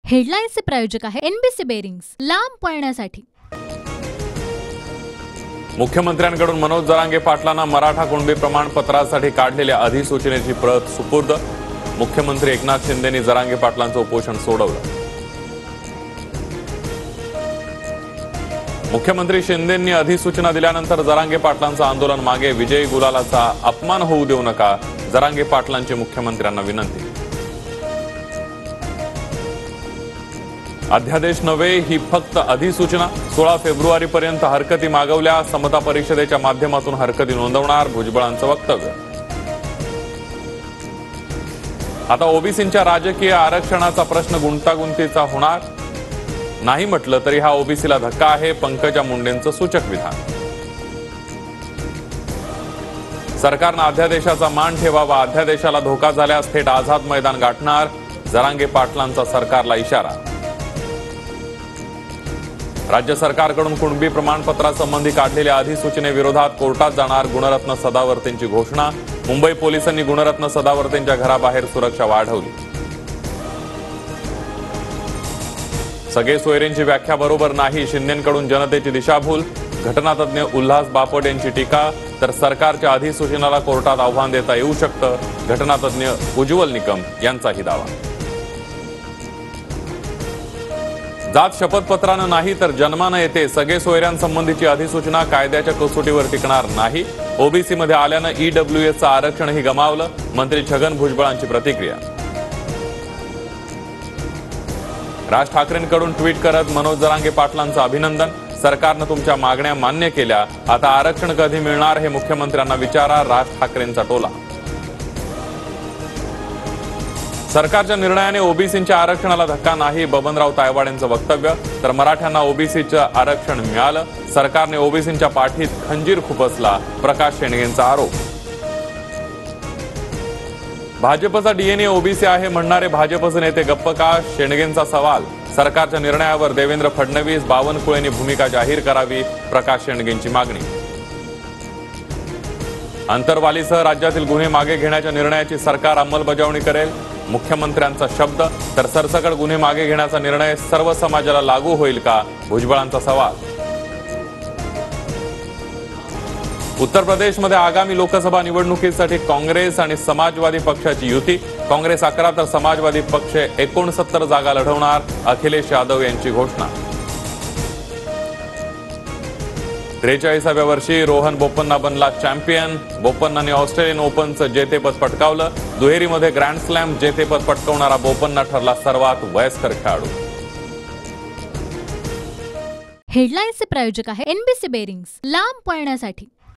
हेडलाईन्सचे प्रायोजक आहे NBC bearings, लांब पळण्यासाठी। मुख्यमंत्र्यांकडून मनोज जरांगे पाटलांना मराठा कुणबी प्रमाणपत्रासाठी काढलेल्या अधिसूचनेची प्रत सुपूर्द। मुख्यमंत्री एकनाथ शिंदेंनी जरांगे पाटलांचं उपोषण सोडवलं। मुख्यमंत्री शिंदेंनी अधिसूचना दिल्यानंतर जरांगे पाटलांचं आंदोलन मागे, विजयी गुलालाचा अपमान होऊ देऊ नका, जरांगे पाटलांची मुख्यमंत्र्यांना विनंती। अध्यादेश नव्हे, ही फक्त अधिसूचना। 16 फेब्रुवारीपर्यंत हरकती मागवल्या, समता परिषदेच्या माध्यमातून हरकती नोंदवणार, भुजबळांचं वक्तव्य। आता ओबीसींच्या राजकीय आरक्षणाचा प्रश्न गुंतागुंतीचा होणार नाही म्हटलं तरी हा ओबीसीला धक्का आहे, पंकजा मुंडेंचं सूचक विधान। सरकारनं अध्यादेशाचा मान ठेवावा, अध्यादेशाला धोका झाल्यास थेट आझाद मैदान गाठणार, जरांगे पाटलांचा सरकारला इशारा। राज्य सरकारकडून कुणबी प्रमाणपत्रासंबंधी काढलेल्या अधिसूचनेविरोधात कोर्टात जाणार, गुणरत्न सदावर्तेंची घोषणा। मुंबई पोलिसांनी गुणरत्न सदावर्तेंच्या घराबाहेर सुरक्षा वाढवली। सगळे सोयरेंची व्याख्या बरोबर नाही, शिंदेंकडून जनतेची दिशाभूल। घटनातज्ञ उल्हास बापट यांची टीका, तर सरकारच्या अधिसूचनेला कोर्टात आव्हान देता येऊ शकतं, घटनातज्ञ उज्ज्वल निकम यांचाही दावा। जात शपथपत्रानं नाही तर जन्मानं येते, सगळे सोयऱ्यांसंबंधीची अधिसूचना कायद्याच्या कसोटीवर टिकणार नाही। ओबीसीमध्ये आल्यानं ईडब्ल्यूएसचं आरक्षणही गमावलं, मंत्री छगन भुजबळांची प्रतिक्रिया। राज ठाकरेंकडून ट्विट करत मनोज जरांगे पाटलांचं अभिनंदन, सरकारनं तुमच्या मागण्या मान्य केल्या, आता आरक्षण कधी मिळणार हे मुख्यमंत्र्यांना विचारा, राज ठाकरेंचा टोला। सरकारच्या निर्णयाने ओबीसींच्या आरक्षणाला धक्का नाही, बबनराव तायवाडेंचं वक्तव्य। तर मराठ्यांना ओबीसीचं आरक्षण मिळालं, सरकारने ओबीसींच्या पाठीत खंजीर खुपसला, प्रकाश शेंडगेंचा आरोप। भाजपचा डीएनए ओबीसी आहे म्हणणारे भाजपचे नेते गप्प का, शेंडगेंचा सवाल। सरकारच्या निर्णयावर देवेंद्र फडणवीस, बावनकुळेंनी भूमिका जाहीर करावी, प्रकाश शेंडगेंची मागणी। अंतरवालीसह राज्यातील गुन्हे मागे घेण्याच्या निर्णयाची सरकार अंमलबजावणी करेल, मुख्यमंत्र्यांचा शब्द। तर सरसकट गुन्हे मागे घेण्याचा निर्णय सर्व समाजाला लागू होईल का, भुजबळांचा सवाल। उत्तर प्रदेशमध्ये आगामी लोकसभा निवडणुकीसाठी काँग्रेस आणि समाजवादी पक्षाची युती, काँग्रेस 11 तर समाजवादी पक्ष 69 जागा लढवणार, अखिलेश यादव यांची घोषणा। 43व्या वर्षी रोहन बोपन्ना बनला चॅम्पियन, बोपन्नाने ऑस्ट्रेलियन ओपनचं जेतेपद पटकावलं, दुहेरीमध्ये ग्रँड स्लॅम जेतेपद पटकावणारा बोपन्ना ठरला सर्वात वयस्कर खेळाडू। हेडलाईन्सचे प्रायोजक आहे एनबीसी बेरिंग्स, लांब पळण्यासाठी।